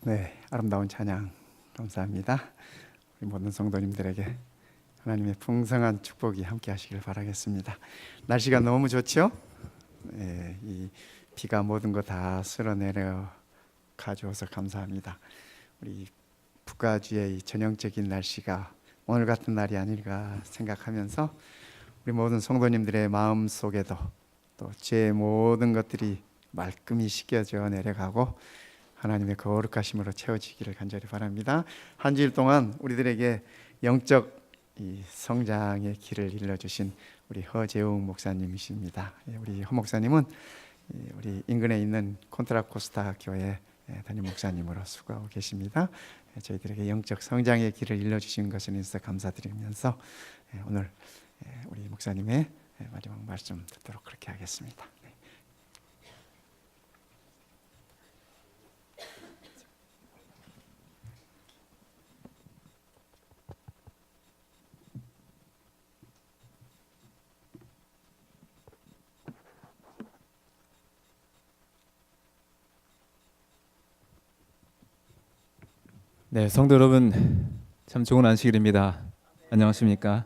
네, 아름다운 찬양 감사합니다. 우리 모든 성도님들에게 하나님의 풍성한 축복이 함께 하시길 바라겠습니다. 날씨가 너무 좋죠? 네, 이 비가 모든 거 다 쓸어내려 가져와서 감사합니다. 우리 북가주의 이 전형적인 날씨가 오늘 같은 날이 아닐까 생각하면서 우리 모든 성도님들의 마음 속에도 또 제 모든 것들이 말끔히 씻겨져 내려가고 하나님의 거룩하심으로 채워지기를 간절히 바랍니다. 한 주일 동안 우리들에게 영적 이 성장의 길을 일러주신 우리 허재웅 목사님이십니다. 우리 허 목사님은 우리 인근에 있는 콘트라코스타 교회 담임 목사님으로 수고하고 계십니다. 저희들에게 영적 성장의 길을 일러주신 것에 있어서 감사드리면서 오늘 우리 목사님의 마지막 말씀 듣도록 그렇게 하겠습니다. 네, 성도 여러분, 참 좋은 안식일입니다. 안녕하십니까?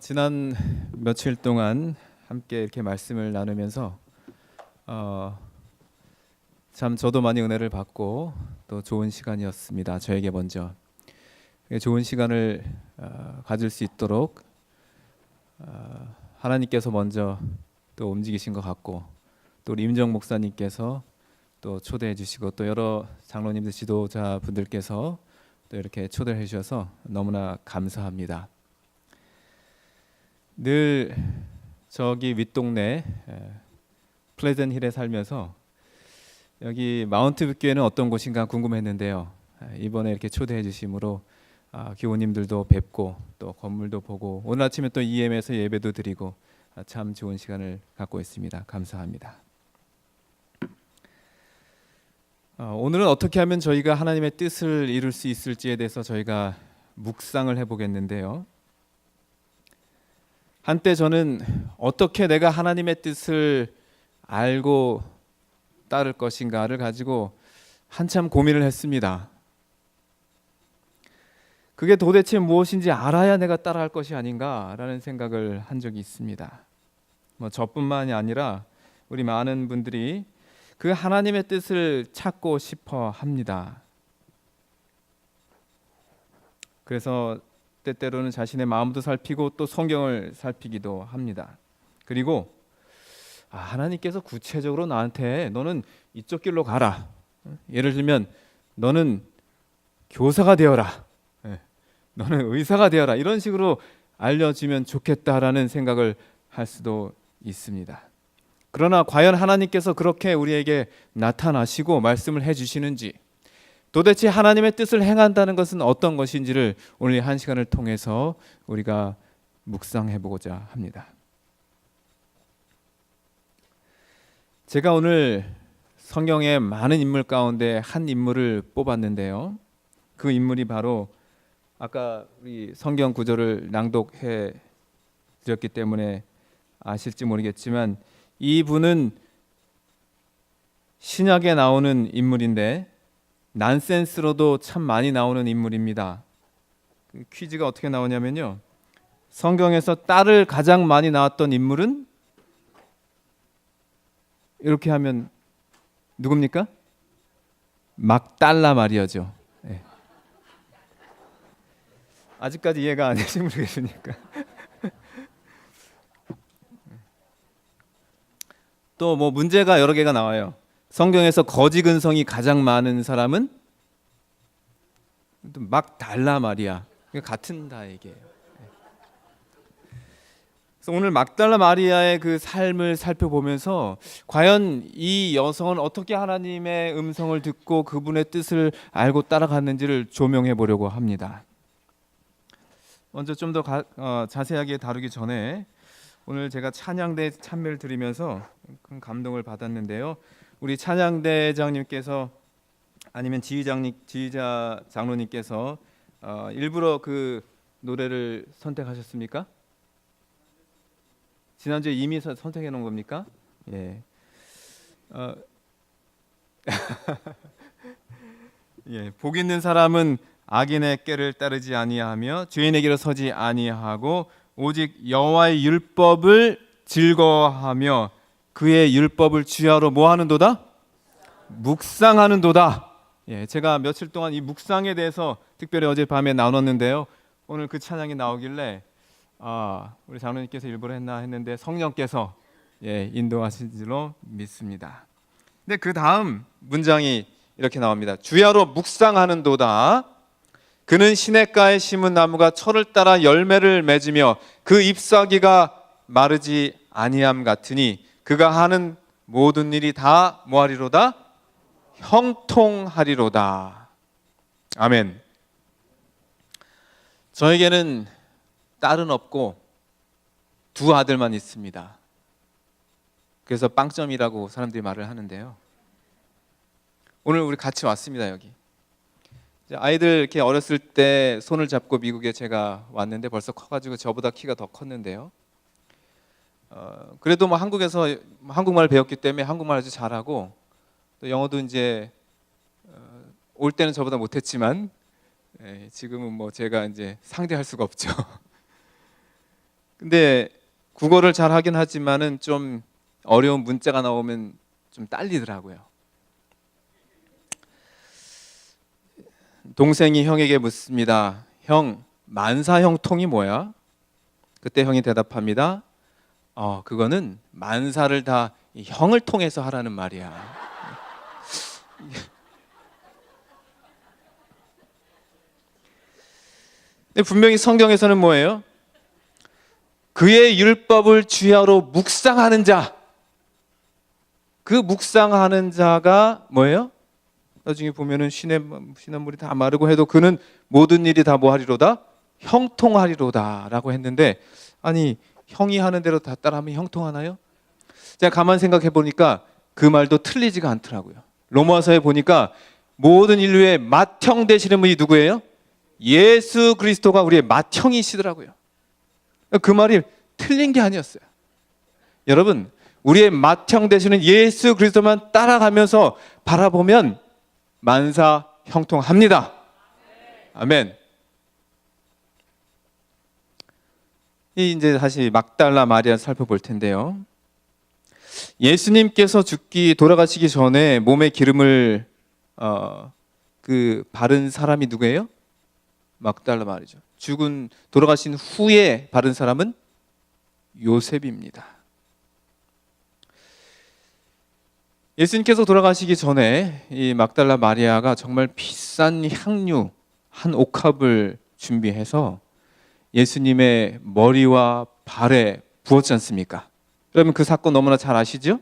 지난 며칠 동안 함께 이렇게 말씀을 나누면서 참 저도 많이 은혜를 받고 또 좋은 시간이었습니다. 저에게 먼저 좋은 시간을 가질 수 있도록 하나님께서 먼저 또 움직이신 것 같고, 또 우리 임정 목사님께서 또 초대해 주시고, 또 여러 장로님들 지도자분들께서 또 이렇게 초대해 주셔서 너무나 감사합니다. 늘 저기 윗동네 플레전 힐에 살면서 여기 마운트 뷰교회는 어떤 곳인가 궁금했는데요, 이번에 이렇게 초대해 주심으로 교우님들도 뵙고 또 건물도 보고 오늘 아침에 또 EM에서 예배도 드리고 참 좋은 시간을 갖고 있습니다. 감사합니다. 오늘은 어떻게 하면 저희가 하나님의 뜻을 이룰 수 있을지에 대해서 저희가 묵상을 해보겠는데요, 한때 저는 어떻게 내가 하나님의 뜻을 알고 따를 것인가를 가지고 한참 고민을 했습니다. 그게 도대체 무엇인지 알아야 내가 따라할 것이 아닌가라는 생각을 한 적이 있습니다. 저뿐만이 아니라 우리 많은 분들이 그 하나님의 뜻을 찾고 싶어 합니다. 그래서 때때로는 자신의 마음도 살피고 또 성경을 살피기도 합니다. 그리고 하나님께서 구체적으로 나한테 너는 이쪽 길로 가라, 예를 들면 너는 교사가 되어라, 너는 의사가 되어라, 이런 식으로 알려주면 좋겠다라는 생각을 할 수도 있습니다. 그러나 과연 하나님께서 그렇게 우리에게 나타나시고 말씀을 해주시는지, 도대체 하나님의 뜻을 행한다는 것은 어떤 것인지를 오늘 한 시간을 통해서 우리가 묵상해보고자 합니다. 제가 오늘 성경의 많은 인물 가운데 한 인물을 뽑았는데요, 그 인물이 바로 아까 우리 성경 구절을 낭독해 드렸기 때문에 아실지 모르겠지만 이분은 신약에 나오는 인물인데 난센스로도 참 많이 나오는 인물입니다. 그 퀴즈가 어떻게 나오냐면요, 성경에서 딸을 가장 많이 낳았던 인물은 이렇게 하면 누굽니까? 막달라 마리아죠. 네. 아직까지 이해가 안 되시면 모르겠으니까. 또 문제가 여러 개가 나와요. 성경에서 거지 근성이 가장 많은 사람은 막달라 마리아, 같은 다얘기예요. 그래서 오늘 막달라 마리아의 그 삶을 살펴보면서 과연 이 여성은 어떻게 하나님의 음성을 듣고 그분의 뜻을 알고 따라갔는지를 조명해 보려고 합니다. 먼저 좀 더 자세하게 다루기 전에 오늘 제가 찬양대 참여를 드리면서 큰 감동을 받았는데요, 우리 찬양대장님께서 아니면 지휘자 장로님께서 일부러 그 노래를 선택하셨습니까? 지난주에 이미 선택해 놓은 겁니까? 예. 예, 복 있는 사람은 악인의 꾀를 따르지 아니하며 죄인의 길을 서지 아니하고 오직 여호와의 율법을 즐거워하며 그의 율법을 주야로 뭐 하는도다? 묵상하는도다. 예, 제가 며칠 동안 이 묵상에 대해서 특별히 어젯밤에 나눴는데요. 오늘 그 찬양이 나오길래 우리 장로님께서 일부러 했나 했는데 성령께서 인도하신 줄로 믿습니다. 근데 그 다음 문장이 이렇게 나옵니다. 주야로 묵상하는도다. 그는 시냇가에 심은 나무가 철을 따라 열매를 맺으며 그 잎사귀가 마르지 아니함 같으니 그가 하는 모든 일이 다 뭐하리로다? 형통하리로다. 아멘. 저에게는 딸은 없고 두 아들만 있습니다. 그래서 빵점이라고 사람들이 말을 하는데요. 오늘 우리 같이 왔습니다. 여기 아이들 이렇게 어렸을 때 손을 잡고 미국에 제가 왔는데 벌써 커가지고 저보다 키가 더 컸는데요. 그래도 뭐 한국에서 한국말 배웠기 때문에 한국말 아주 잘하고 또 영어도 이제 올 때는 저보다 못했지만 지금은 뭐 제가 이제 상대할 수가 없죠. 근데 국어를 잘하긴 하지만은 좀 어려운 문자가 나오면 좀 딸리더라고요. 동생이 형에게 묻습니다. 형, 만사형통이 뭐야? 그때 형이 대답합니다. 그거는 만사를 다 이 형을 통해서 하라는 말이야. 근데 분명히 성경에서는 뭐예요? 그의 율법을 주야로 묵상하는 자. 그 묵상하는 자가 뭐예요? 나중에 보면은 시냇물이 다 마르고 해도 그는 모든 일이 다 뭐하리로다? 형통하리로다 라고 했는데, 아니 형이 하는 대로 다 따라하면 형통하나요? 제가 가만 생각해 보니까 그 말도 틀리지가 않더라고요. 로마서에 보니까 모든 인류의 맏형 되시는 분이 누구예요? 예수 그리스도가 우리의 맏형이시더라고요. 그 말이 틀린 게 아니었어요. 여러분, 우리의 맏형 되시는 예수 그리스도만 따라가면서 바라보면 만사 형통합니다. 아멘. 이제 다시 막달라 마리아 살펴볼 텐데요. 예수님께서 돌아가시기 전에 몸에 기름을 바른 사람이 누구예요? 막달라 마리아죠. 돌아가신 후에 바른 사람은 요셉입니다. 예수님께서 돌아가시기 전에 이 막달라 마리아가 정말 비싼 향유 한 옥합을 준비해서 예수님의 머리와 발에 부었지 않습니까? 여러분 그 사건 너무나 잘 아시죠?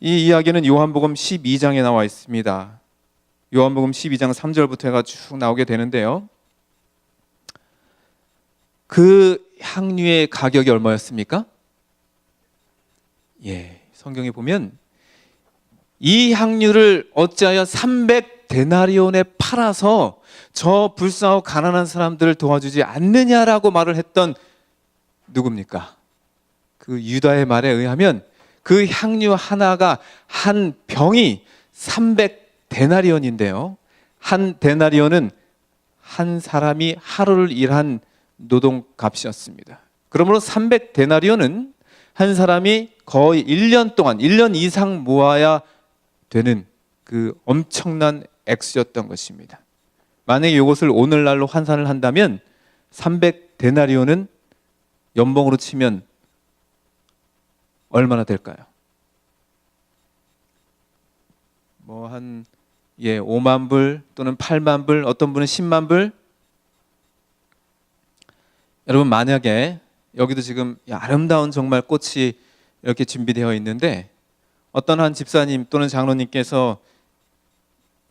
이 이야기는 요한복음 12장에 나와 있습니다. 요한복음 12장 3절부터 해가 쭉 나오게 되는데요. 그 향유의 가격이 얼마였습니까? 성경에 보면 이 향유를 어찌하여 300데나리온에 팔아서 저 불쌍하고 가난한 사람들을 도와주지 않느냐라고 말을 했던 누굽니까? 그 유다의 말에 의하면 그 향유 하나가 한 병이 300데나리온인데요. 한 데나리온은 한 사람이 하루를 일한 노동값이었습니다. 그러므로 300데나리온은 한 사람이 거의 1년 동안 1년 이상 모아야 되는 그 엄청난 액수였던 것입니다. 만약에 이것을 오늘날로 환산을 한다면 300데나리온은 연봉으로 치면 얼마나 될까요? 뭐 한 5만 불 또는 8만 불, 어떤 분은 10만 불. 여러분 만약에 여기도 지금 아름다운 정말 꽃이 이렇게 준비되어 있는데 어떤 한 집사님 또는 장로님께서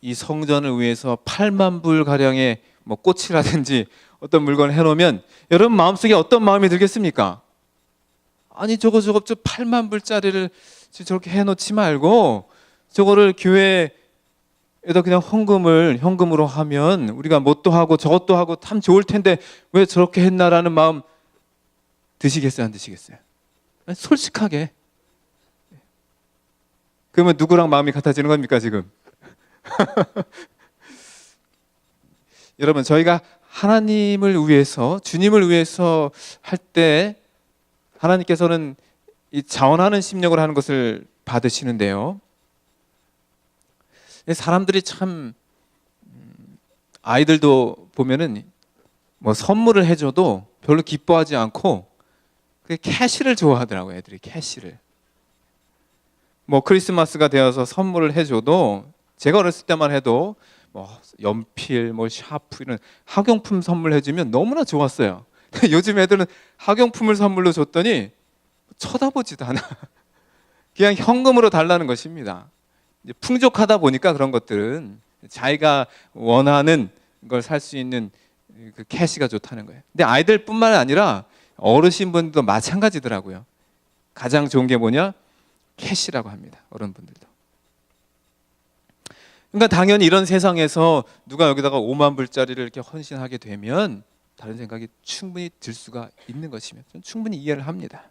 이 성전을 위해서 8만 불 가량의 뭐 꽃이라든지 어떤 물건을 해놓으면 여러분 마음속에 어떤 마음이 들겠습니까? 아니 저거 8만 불짜리를 저렇게 해놓지 말고 저거를 교회에다 그냥 현금으로 하면 우리가 뭣도 하고 저것도 하고 참 좋을 텐데 왜 저렇게 했나라는 마음 드시겠어요? 안 드시겠어요? 아니, 솔직하게. 그러면 누구랑 마음이 같아지는 겁니까 지금? 여러분, 저희가 하나님을 위해서, 주님을 위해서 할 때 하나님께서는 이 자원하는 심령을 하는 것을 받으시는데요. 사람들이 참 아이들도 보면은 뭐 선물을 해줘도 별로 기뻐하지 않고 그 캐시를 좋아하더라고요. 애들이 캐시를. 뭐 크리스마스가 되어서 선물을 해줘도 제가 어렸을 때만 해도 뭐 연필, 뭐 샤프 이런 학용품 선물해주면 너무나 좋았어요. 요즘 애들은 학용품을 선물로 줬더니 쳐다보지도 않아. 그냥 현금으로 달라는 것입니다. 이제 풍족하다 보니까 그런 것들은 자기가 원하는 걸 살 수 있는 그 캐시가 좋다는 거예요. 근데 아이들뿐만 아니라 어르신분들도 마찬가지더라고요. 가장 좋은 게 뭐냐? 캐시라고 합니다. 어른분들도. 그러니까 당연히 이런 세상에서 누가 여기다가 5만 불짜리를 이렇게 헌신하게 되면 다른 생각이 충분히 들 수가 있는 것이면 저는 충분히 이해를 합니다.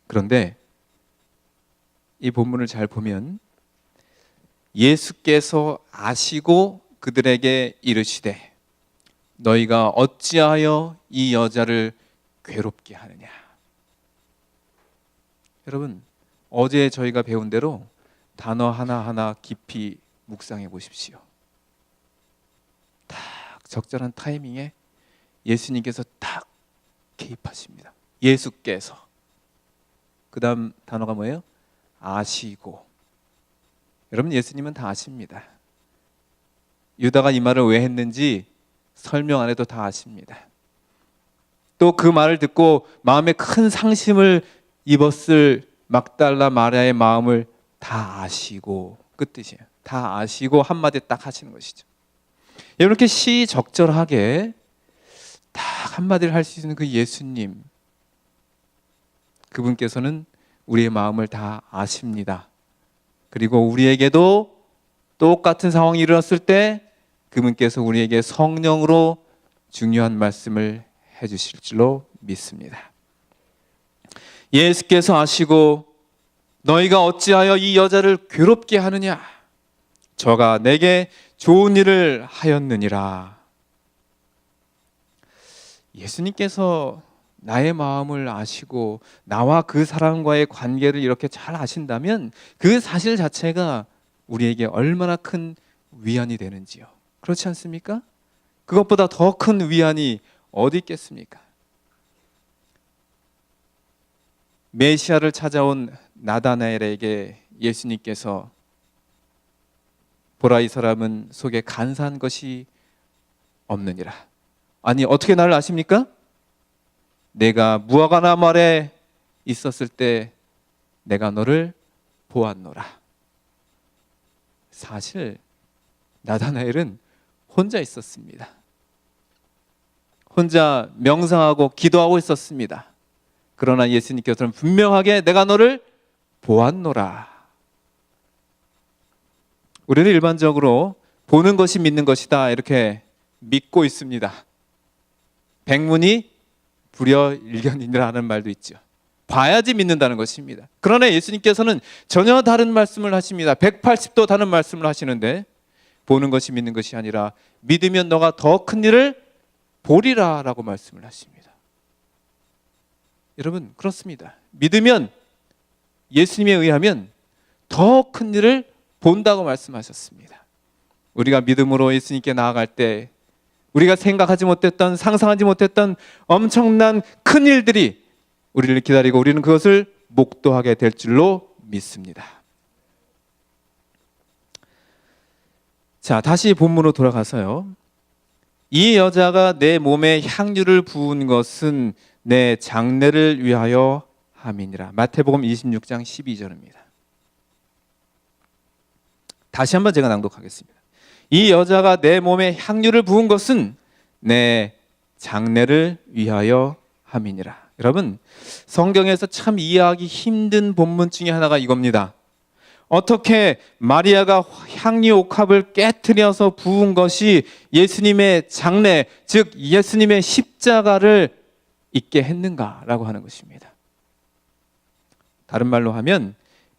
그런데 이 본문을 잘 보면 예수께서 아시고 그들에게 이르시되 너희가 어찌하여 이 여자를 괴롭게 하느냐. 여러분, 어제 저희가 배운 대로 단어 하나하나 깊이 묵상해 보십시오. 딱 적절한 타이밍에 예수님께서 딱 개입하십니다. 예수께서. 그 다음 단어가 뭐예요? 아시고. 여러분, 예수님은 다 아십니다. 유다가 이 말을 왜 했는지 설명 안 해도 다 아십니다. 또 그 말을 듣고 마음에 큰 상심을 입었을 막달라 마리아의 마음을 다 아시고, 그 뜻이에요. 다 아시고 한마디 딱 하시는 것이죠. 이렇게 시적절하게 딱 한마디를 할 수 있는 그 예수님, 그분께서는 우리의 마음을 다 아십니다. 그리고 우리에게도 똑같은 상황이 일어났을 때 그분께서 우리에게 성령으로 중요한 말씀을 해주실 줄로 믿습니다. 예수께서 아시고 너희가 어찌하여 이 여자를 괴롭게 하느냐? 저가 내게 좋은 일을 하였느니라. 예수님께서 나의 마음을 아시고 나와 그 사람과의 관계를 이렇게 잘 아신다면 그 사실 자체가 우리에게 얼마나 큰 위안이 되는지요. 그렇지 않습니까? 그것보다 더 큰 위안이 어디 있겠습니까? 메시아를 찾아온 나다나엘에게 예수님께서 보라, 이 사람은 속에 간사한 것이 없느니라. 아니, 어떻게 나를 아십니까? 내가 무화과나무 아래 있었을 때 내가 너를 보았노라. 사실 나다나엘은 혼자 있었습니다. 혼자 명상하고 기도하고 있었습니다. 그러나 예수님께서는 분명하게 내가 너를 보았노라. 우리는 일반적으로 보는 것이 믿는 것이다 이렇게 믿고 있습니다. 백문이 불여일견이라는 말도 있죠. 봐야지 믿는다는 것입니다. 그러나 예수님께서는 전혀 다른 말씀을 하십니다. 180도 다른 말씀을 하시는데 보는 것이 믿는 것이 아니라 믿으면 너가 더 큰 일을 보리라 라고 말씀을 하십니다. 여러분, 그렇습니다. 믿으면, 예수님에 의하면 더 큰 일을 본다고 말씀하셨습니다. 우리가 믿음으로 예수님께 나아갈 때 우리가 생각하지 못했던, 상상하지 못했던 엄청난 큰 일들이 우리를 기다리고 우리는 그것을 목도하게 될 줄로 믿습니다. 자, 다시 본문으로 돌아가서요. 이 여자가 내 몸에 향유를 부은 것은 내 장례를 위하여 함이니라. 마태복음 26장 12절입니다. 다시 한번 제가 낭독하겠습니다. 이 여자가 내 몸에 향유를 부은 것은 내 장례를 위하여 함이니라. 여러분, 성경에서 참 이해하기 힘든 본문 중에 하나가 이겁니다. 어떻게 마리아가 향유 옥합을 깨트려서 부은 것이 예수님의 장례, 즉 예수님의 십자가를 있게 했는가라고 하는 것입니다. 다른 말로 하면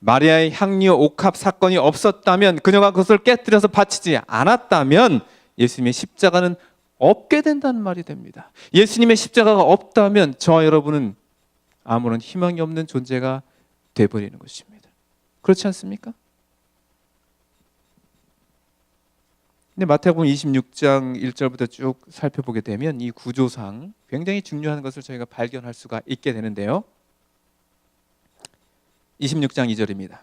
마리아의 향유 옥합 사건이 없었다면, 그녀가 그것을 깨뜨려서 바치지 않았다면 예수님의 십자가는 없게 된다는 말이 됩니다. 예수님의 십자가가 없다면 저와 여러분은 아무런 희망이 없는 존재가 되어버리는 것입니다. 그렇지 않습니까? 근데 마태복음 26장 1절부터 쭉 살펴보게 되면 이 구조상 굉장히 중요한 것을 저희가 발견할 수가 있게 되는데요. 26장 2절입니다.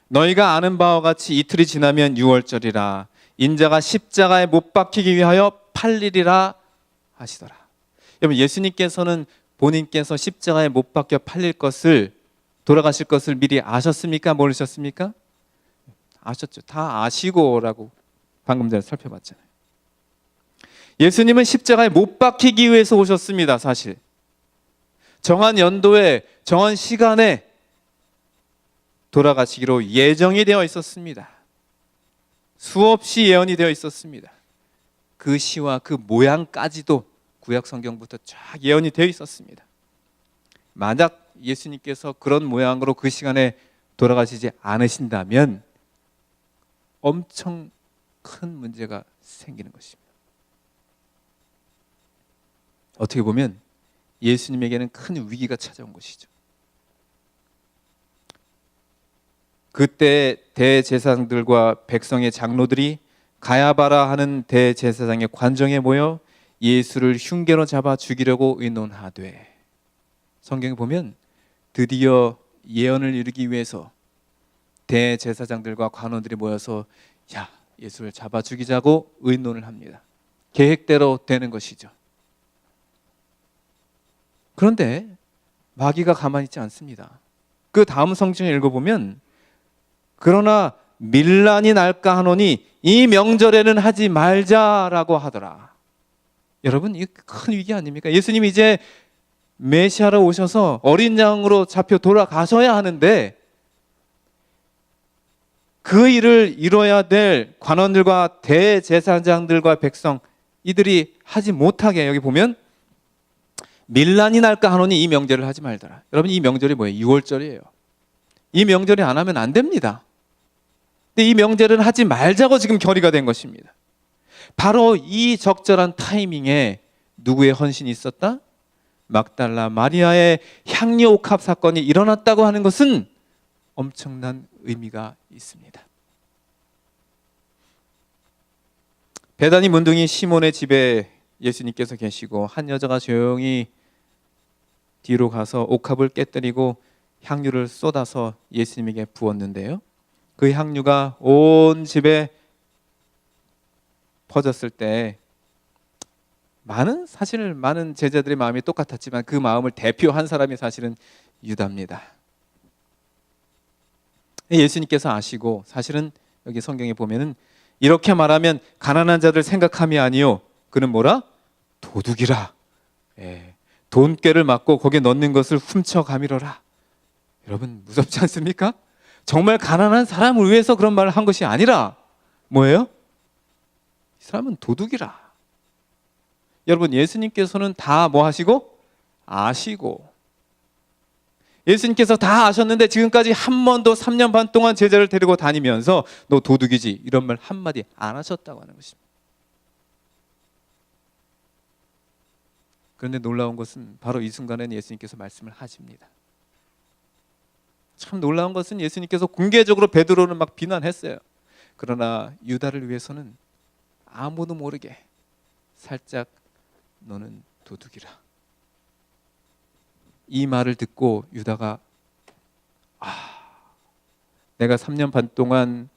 너희가 아는 바와 같이 이틀이 지나면 유월절이라 인자가 십자가에 못 박히기 위하여 팔리리라 하시더라. 여러분, 예수님께서는 본인께서 십자가에 못 박혀 팔릴 것을, 돌아가실 것을 미리 아셨습니까? 모르셨습니까? 아셨죠. 다 아시고라고 방금 전에 살펴봤잖아요. 예수님은 십자가에 못 박히기 위해서 오셨습니다. 사실 정한 연도에 정한 시간에 돌아가시기로 예정이 되어 있었습니다. 수없이 예언이 되어 있었습니다. 그 시와 그 모양까지도 구약 성경부터 쫙 예언이 되어 있었습니다. 만약 예수님께서 그런 모양으로 그 시간에 돌아가시지 않으신다면 엄청 큰 문제가 생기는 것입니다. 어떻게 보면 예수님에게는 큰 위기가 찾아온 것이죠. 그때 대제사장들과 백성의 장로들이 가야바라 하는 대제사장의 관정에 모여 예수를 흉계로 잡아 죽이려고 의논하되, 성경에 보면 드디어 예언을 이루기 위해서 대제사장들과 관원들이 모여서 예수를 잡아 죽이자고 의논을 합니다. 계획대로 되는 것이죠. 그런데 마귀가 가만히 있지 않습니다. 그 다음 성경을 읽어보면 그러나 밀란이 날까 하노니 이 명절에는 하지 말자라고 하더라. 여러분, 이거 큰 위기 아닙니까? 예수님이 이제 메시아로 오셔서 어린 양으로 잡혀 돌아가셔야 하는데 그 일을 이뤄야 될 관원들과 대제사장들과 백성, 이들이 하지 못하게, 여기 보면 밀란이 날까 하노니 이 명절을 하지 말더라. 여러분, 이 명절이 뭐예요? 6월절이에요. 이 명절이 안 하면 안 됩니다. 근데 이 명절은 하지 말자고 지금 결의가 된 것입니다. 바로 이 적절한 타이밍에 누구의 헌신이 있었다? 막달라 마리아의 향유 옥합 사건이 일어났다고 하는 것은 엄청난 의미가 있습니다. 베다니 문둥이 시몬의 집에 예수님께서 계시고 한 여자가 조용히 뒤로 가서 옥합을 깨뜨리고 향유를 쏟아서 예수님에게 부었는데요, 그 향유가 온 집에 퍼졌을 때 사실 많은 제자들의 마음이 똑같았지만 그 마음을 대표한 사람이 사실은 유다입니다. 예수님께서 아시고, 사실은 여기 성경에 보면은 이렇게 말하면 가난한 자들 생각함이 아니요, 그는 뭐라? 도둑이라. 돈꾀를 맞고 거기에 넣는 것을 훔쳐 가미러라. 여러분, 무섭지 않습니까? 정말 가난한 사람을 위해서 그런 말을 한 것이 아니라 뭐예요? 이 사람은 도둑이라. 여러분, 예수님께서는 다 뭐 하시고? 아시고. 예수님께서 다 아셨는데 지금까지 한 번도 3년 반 동안 제자를 데리고 다니면서 너 도둑이지, 이런 말 한마디 안 하셨다고 하는 것입니다. 그런데 놀라운 것은 바로 이 순간에는 예수님께서 말씀을 하십니다. 참 놀라운 것은 예수님께서 공개적으로 베드로는 막 비난했어요. 그러나 유다를 위해서는 아무도 모르게 살짝 너는 도둑이라. 이 말을 듣고 유다가 내가 3년 반 동안,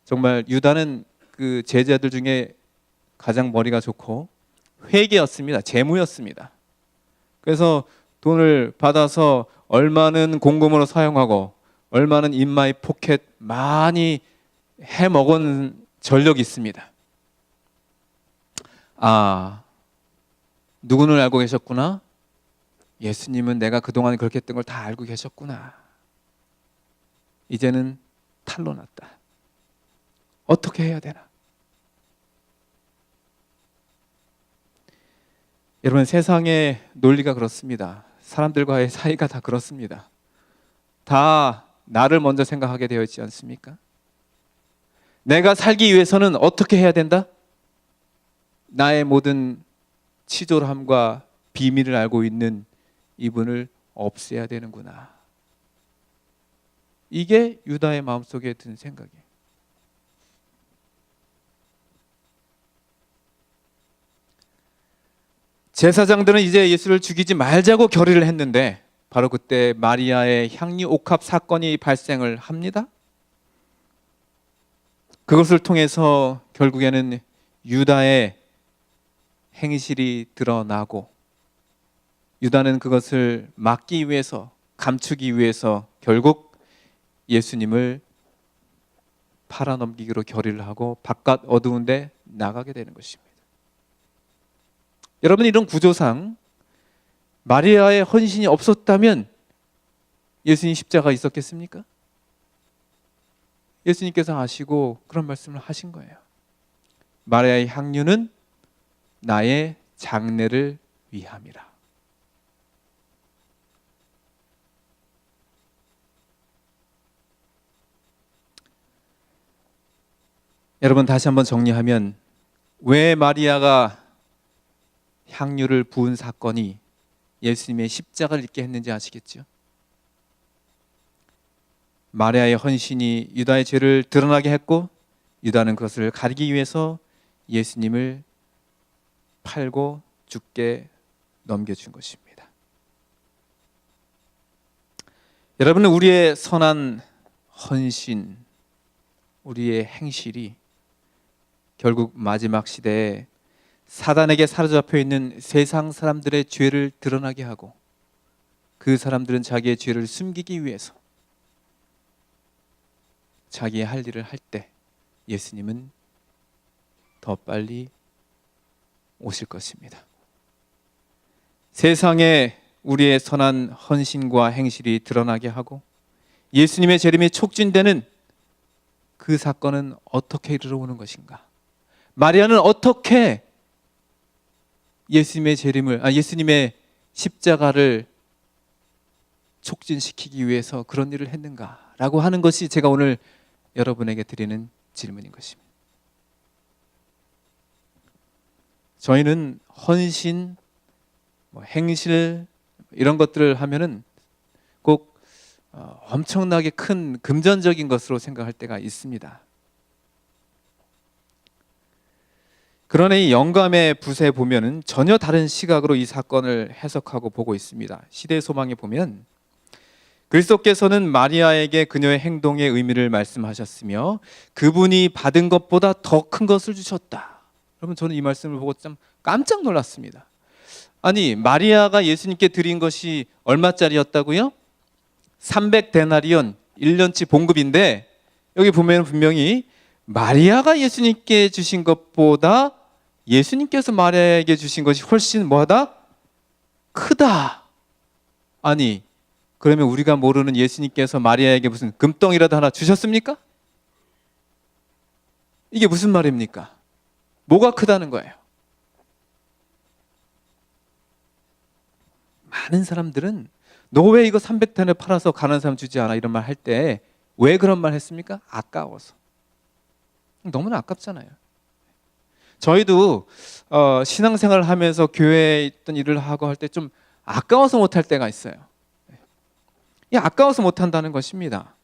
정말 유다는 그 제자들 중에 가장 머리가 좋고 회계였습니다. 재무였습니다. 그래서 돈을 받아서 얼마는 공금으로 사용하고 얼마는 인마이 포켓 많이 해먹은 전력이 있습니다. 누구를 알고 계셨구나? 예수님은 내가 그동안 그렇게 했던 걸 다 알고 계셨구나. 이제는 탈로 났다. 어떻게 해야 되나? 여러분, 세상의 논리가 그렇습니다. 사람들과의 사이가 다 그렇습니다. 다 나를 먼저 생각하게 되어 있지 않습니까? 내가 살기 위해서는 어떻게 해야 된다? 나의 모든 치졸함과 비밀을 알고 있는 이분을 없애야 되는구나. 이게 유다의 마음속에 든 생각이에요. 제사장들은 이제 예수를 죽이지 말자고 결의를 했는데 바로 그때 마리아의 향유 옥합 사건이 발생을 합니다. 그것을 통해서 결국에는 유다의 행실이 드러나고 유다는 그것을 막기 위해서, 감추기 위해서 결국 예수님을 팔아넘기기로 결의를 하고 바깥 어두운 데 나가게 되는 것입니다. 여러분, 이런 구조상 마리아의 헌신이 없었다면 예수님 십자가 있었겠습니까? 예수님께서 아시고 그런 말씀을 하신 거예요. 마리아의 향유는 나의 장례를 위함이라. 여러분, 다시 한번 정리하면 왜 마리아가 향유를 부은 사건이 예수님의 십자가를 입게 했는지 아시겠죠? 마리아의 헌신이 유다의 죄를 드러나게 했고 유다는 그것을 가리기 위해서 예수님을 팔고 죽게 넘겨준 것입니다. 여러분은 우리의 선한 헌신, 우리의 행실이 결국 마지막 시대에 사단에게 사로잡혀 있는 세상 사람들의 죄를 드러나게 하고 그 사람들은 자기의 죄를 숨기기 위해서 자기의 할 일을 할 때 예수님은 더 빨리 오실 것입니다. 세상에 우리의 선한 헌신과 행실이 드러나게 하고 예수님의 재림이 촉진되는 그 사건은 어떻게 이르러오는 것인가? 마리아는 어떻게 예수님의 십자가를 촉진시키기 위해서 그런 일을 했는가라고 하는 것이 제가 오늘 여러분에게 드리는 질문인 것입니다. 저희는 헌신, 행실 이런 것들을 하면은 꼭 엄청나게 큰 금전적인 것으로 생각할 때가 있습니다. 그러나 이 영감의 붓에 보면은 전혀 다른 시각으로 이 사건을 해석하고 보고 있습니다. 시대의 소망에 보면 그리스도께서는 마리아에게 그녀의 행동의 의미를 말씀하셨으며 그분이 받은 것보다 더 큰 것을 주셨다. 여러분, 저는 이 말씀을 보고 좀 깜짝 놀랐습니다. 아니, 마리아가 예수님께 드린 것이 얼마짜리였다고요? 300데나리온, 1년치 봉급인데 여기 보면 분명히 마리아가 예수님께 주신 것보다 예수님께서 마리아에게 주신 것이 훨씬 뭐하다? 크다. 아니, 그러면 우리가 모르는 예수님께서 마리아에게 무슨 금덩이라도 하나 주셨습니까? 이게 무슨 말입니까? 뭐가 크다는 거예요? 많은 사람들은 너 왜 이거 300데나리온 팔아서 가난한 사람 주지 않아? 이런 말 할 때 왜 그런 말 했습니까? 아까워서. 너무나 아깝잖아요. 저희도 신앙생활을 하면서 교회에 있던 일을 하고 할 때 좀 아까워서 못할 때가 있어요. 아까워서 못한다는 것입니다.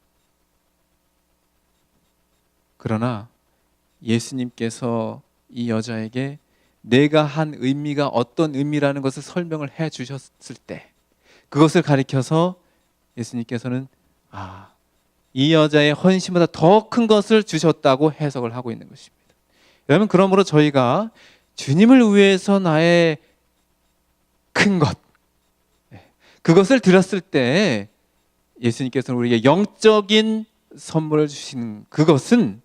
그러나 예수님께서 이 여자에게 내가 한 의미가 어떤 의미라는 것을 설명을 해 주셨을 때 그것을 가리켜서 예수님께서는 이 여자의 헌신보다 더 큰 것을 주셨다고 해석을 하고 있는 것입니다. 여러분, 그러므로 저희가 주님을 위해서 나의 큰 것, 그것을 드렸을 때 예수님께서는 우리에게 영적인 선물을 주시는 그것은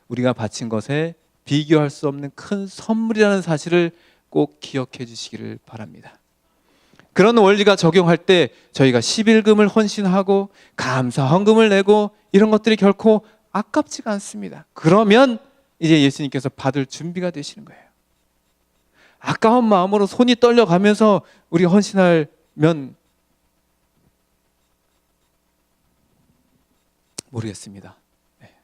우리가 바친 것에 비교할 수 없는 큰 선물이라는 사실을 꼭 기억해 주시기를 바랍니다. 그런 원리가 적용할 때 저희가 11금을 헌신하고 감사 헌금을 내고 이런 것들이 결코 아깝지가 않습니다. 그러면 이제 예수님께서 받을 준비가 되시는 거예요. 아까운 마음으로 손이 떨려가면서 우리 헌신하면 모르겠습니다. 네.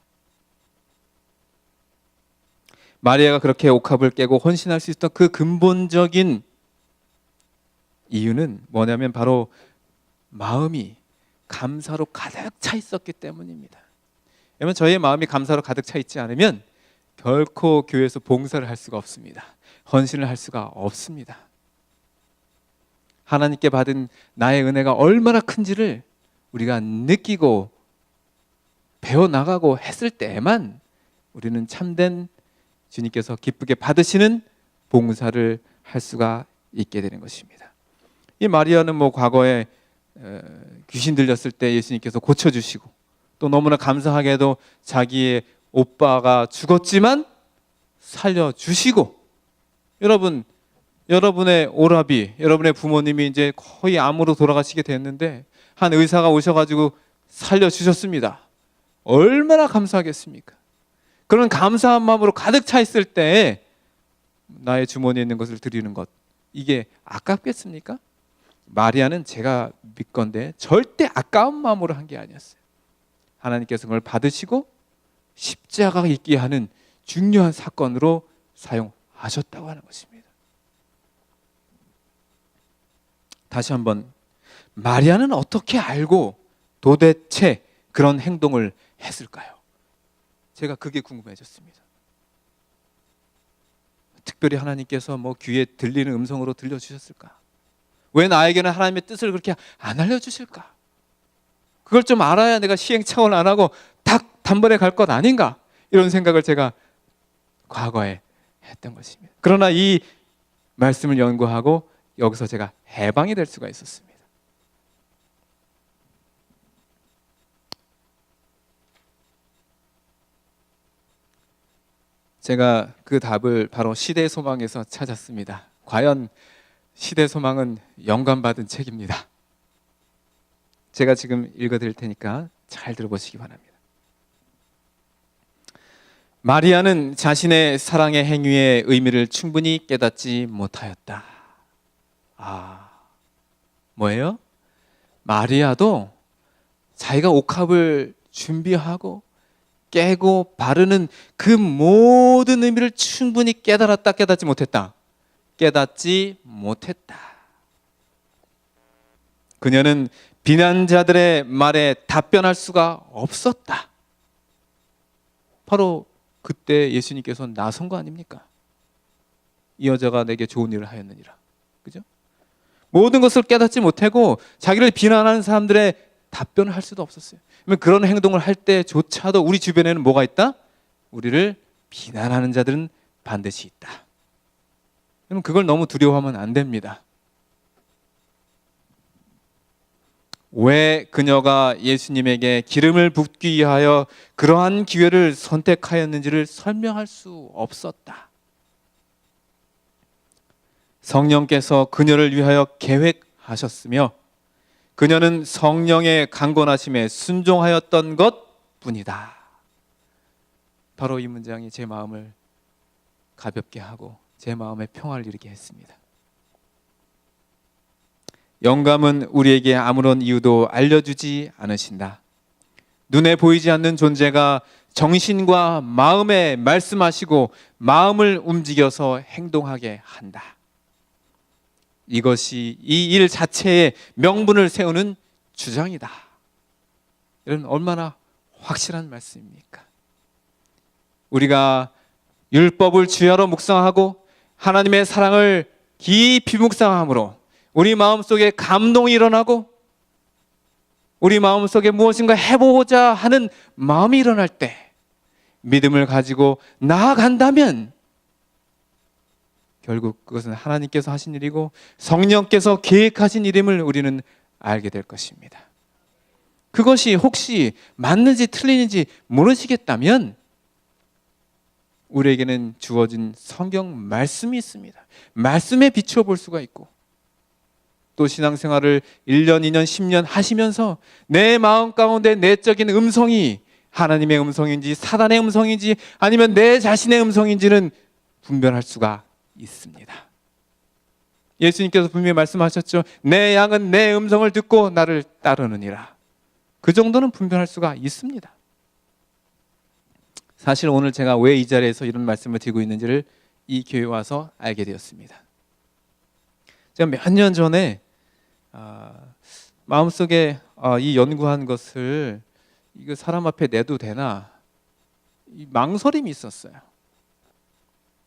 마리아가 그렇게 옥합을 깨고 헌신할 수 있었던 그 근본적인 이유는 뭐냐면 바로 마음이 감사로 가득 차 있었기 때문입니다. 왜냐하면 저희의 마음이 감사로 가득 차 있지 않으면 결코 교회에서 봉사를 할 수가 없습니다. 헌신을 할 수가 없습니다. 하나님께 받은 나의 은혜가 얼마나 큰지를 우리가 느끼고 배워나가고 했을 때에만 우리는 참된 주님께서 기쁘게 받으시는 봉사를 할 수가 있게 되는 것입니다. 이 마리아는 뭐 과거에 귀신 들렸을 때 예수님께서 고쳐주시고, 또 너무나 감사하게도 자기의 오빠가 죽었지만 살려주시고, 여러분의 오라비, 여러분의 부모님이 이제 거의 암으로 돌아가시게 됐는데 한 의사가 오셔가지고 살려주셨습니다. 얼마나 감사하겠습니까? 그런 감사한 마음으로 가득 차 있을 때 나의 주머니에 있는 것을 드리는 것, 이게 아깝겠습니까? 마리아는 제가 믿건대 절대 아까운 마음으로 한 게 아니었어요. 하나님께서 그걸 받으시고 십자가가 있게 하는 중요한 사건으로 사용하셨다고 하는 것입니다. 다시 한번, 마리아는 어떻게 알고 도대체 그런 행동을 했을까요? 제가 그게 궁금해졌습니다. 특별히 하나님께서 뭐 귀에 들리는 음성으로 들려주셨을까? 왜 나에게는 하나님의 뜻을 그렇게 안 알려주실까? 그걸 좀 알아야 내가 시행착오를 안 하고 딱 단번에 갈 것 아닌가? 이런 생각을 제가 과거에 했던 것입니다. 그러나 이 말씀을 연구하고 여기서 제가 해방이 될 수가 있었습니다. 제가 그 답을 바로 시대의 소망에서 찾았습니다. 과연 시대의 소망은 영감받은 책입니다. 제가 지금 읽어드릴 테니까 잘 들어보시기 바랍니다. 마리아는 자신의 사랑의 행위의 의미를 충분히 깨닫지 못하였다. 뭐예요? 마리아도 자기가 옥합을 준비하고 깨고 바르는 그 모든 의미를 충분히 깨달았다, 깨닫지 못했다? 깨닫지 못했다. 그녀는 비난자들의 말에 답변할 수가 없었다. 바로 그때 예수님께서 나선 거 아닙니까? 이 여자가 내게 좋은 일을 하였느니라. 그죠? 모든 것을 깨닫지 못하고 자기를 비난하는 사람들의 답변을 할 수도 없었어요. 그런 행동을 할 때조차도 우리 주변에는 뭐가 있다? 우리를 비난하는 자들은 반드시 있다. 그럼 그걸 너무 두려워하면 안 됩니다. 왜 그녀가 예수님에게 기름을 붓기 위하여 그러한 기회를 선택하였는지를 설명할 수 없었다. 성령께서 그녀를 위하여 계획하셨으며 그녀는 성령의 강권하심에 순종하였던 것뿐이다. 바로 이 문장이 제 마음을 가볍게 하고 제 마음에 평화를 이루게 했습니다. 영감은 우리에게 아무런 이유도 알려주지 않으신다. 눈에 보이지 않는 존재가 정신과 마음에 말씀하시고 마음을 움직여서 행동하게 한다. 이것이 이 일 자체의 명분을 세우는 주장이다. 이런 얼마나 확실한 말씀입니까? 우리가 율법을 주야로 묵상하고 하나님의 사랑을 깊이 묵상함으로 우리 마음속에 감동이 일어나고 우리 마음속에 무엇인가 해보고자 하는 마음이 일어날 때 믿음을 가지고 나아간다면 결국 그것은 하나님께서 하신 일이고 성령께서 계획하신 일임을 우리는 알게 될 것입니다. 그것이 혹시 맞는지 틀리는지 모르시겠다면 우리에게는 주어진 성경 말씀이 있습니다. 말씀에 비추어 볼 수가 있고 또 신앙생활을 1년, 2년, 10년 하시면서 내 마음 가운데 내적인 음성이 하나님의 음성인지 사단의 음성인지 아니면 내 자신의 음성인지는 분별할 수가 있습니다. 예수님께서 분명히 말씀하셨죠. 내 양은 내 음성을 듣고 나를 따르느니라. 그 정도는 분별할 수가 있습니다. 사실 오늘 제가 왜 이 자리에서 이런 말씀을 드리고 있는지를 이 교회에 와서 알게 되었습니다. 제가 몇 년 전에 마음속에 이 연구한 것을 이거 사람 앞에 내도 되나 이 망설임이 있었어요.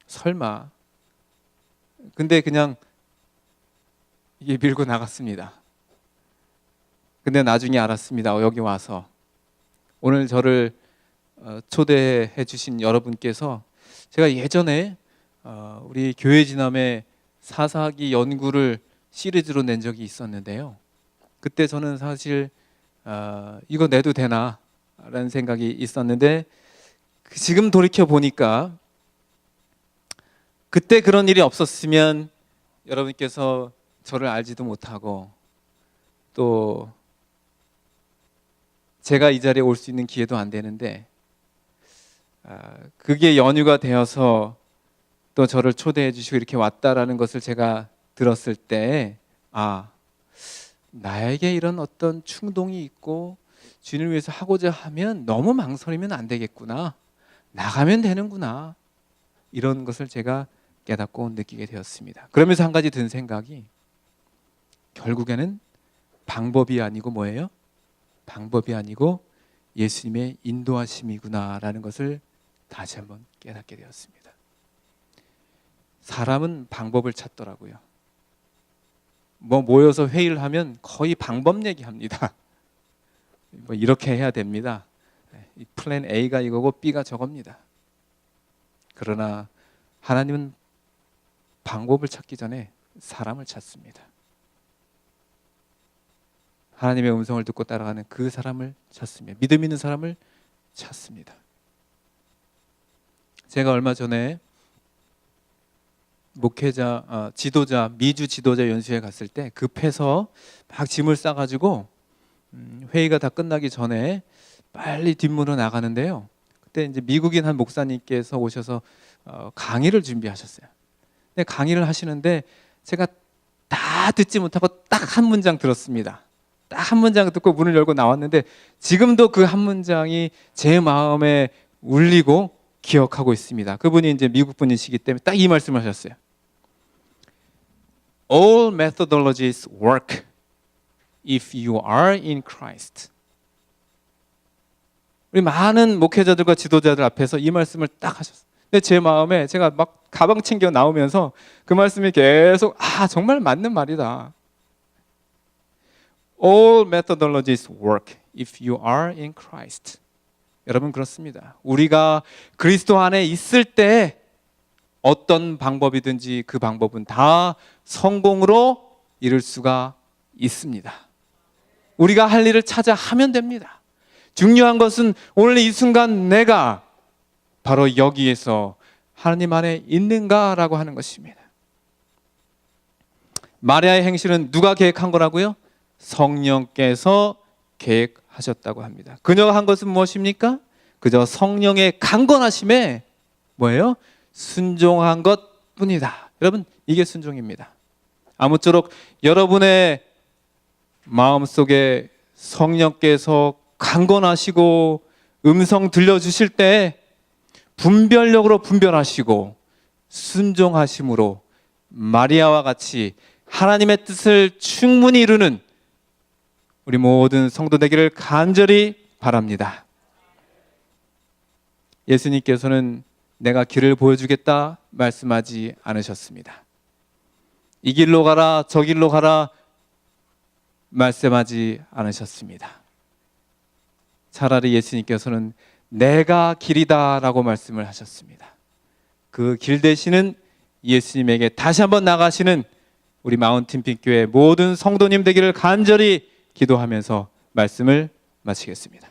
설마. 근데 그냥 이게 밀고 나갔습니다. 근데 나중에 알았습니다. 여기 와서 오늘 저를 초대해 주신 여러분께서 제가 예전에 우리 교회 지남의 사사기 연구를 시리즈로 낸 적이 있었는데요. 그때 저는 사실 이거 내도 되나 라는 생각이 있었는데 지금 돌이켜 보니까 그때 그런 일이 없었으면 여러분께서 저를 알지도 못하고 또 제가 이 자리에 올 수 있는 기회도 안 되는데 그게 연유가 되어서 또 저를 초대해 주시고 이렇게 왔다라는 것을 제가 들었을 때 나에게 이런 어떤 충동이 있고 주님을 위해서 하고자 하면 너무 망설이면 안 되겠구나, 나가면 되는구나, 이런 것을 제가 깨닫고 느끼게 되었습니다. 그러면서 한 가지 든 생각이 결국에는 방법이 아니고 뭐예요? 방법이 아니고 예수님의 인도하심이구나라는 것을 다시 한번 깨닫게 되었습니다. 사람은 방법을 찾더라고요. 모여서 회의를 하면 거의 방법 얘기합니다. 이렇게 해야 됩니다. 플랜 A가 이거고 B가 저겁니다. 그러나 하나님은 방법을 찾기 전에 사람을 찾습니다. 하나님의 음성을 듣고 따라가는 그 사람을 찾습니다. 믿음 있는 사람을 찾습니다. 제가 얼마 전에 목회자, 지도자, 미주 지도자 연수회 갔을 때 급해서 막 짐을 싸가지고 회의가 다 끝나기 전에 빨리 뒷문으로 나가는데요. 그때 이제 미국인 한 목사님께서 오셔서 강의를 준비하셨어요. 근데 강의를 하시는데 제가 다 듣지 못하고 딱 한 문장 들었습니다. 딱 한 문장 듣고 문을 열고 나왔는데 지금도 그 한 문장이 제 마음에 울리고 기억하고 있습니다. 그분이 이제 미국 분이시기 때문에 딱 이 말씀을 하셨어요. All methodologies work if you are in Christ. 우리 많은 목회자들과 지도자들 앞에서 이 말씀을 딱 하셨어요. 근데 제 마음에 제가 막 가방 챙겨 나오면서 그 말씀이 계속 정말 맞는 말이다. All methodologies work if you are in Christ. 여러분 그렇습니다. 우리가 그리스도 안에 있을 때 어떤 방법이든지 그 방법은 다 성공으로 이룰 수가 있습니다. 우리가 할 일을 찾아 하면 됩니다. 중요한 것은 오늘 이 순간 내가 바로 여기에서 하나님 안에 있는가라고 하는 것입니다. 마리아의 행실은 누가 계획한 거라고요? 성령께서 계획하셨다고 합니다. 그녀가 한 것은 무엇입니까? 그저 성령의 강건하심에 뭐예요? 순종한 것뿐이다. 여러분 이게 순종입니다. 아무쪼록 여러분의 마음속에 성령께서 강건하시고 음성 들려주실 때 분별력으로 분별하시고 순종하심으로 마리아와 같이 하나님의 뜻을 충분히 이루는 우리 모든 성도 되기를 간절히 바랍니다. 예수님께서는 내가 길을 보여주겠다 말씀하지 않으셨습니다. 이 길로 가라 저 길로 가라 말씀하지 않으셨습니다. 차라리 예수님께서는 내가 길이다라고 말씀을 하셨습니다. 그 길 되시는 예수님에게 다시 한번 나가시는 우리 마운틴빛교회 모든 성도님 되기를 간절히 기도하면서 말씀을 마치겠습니다.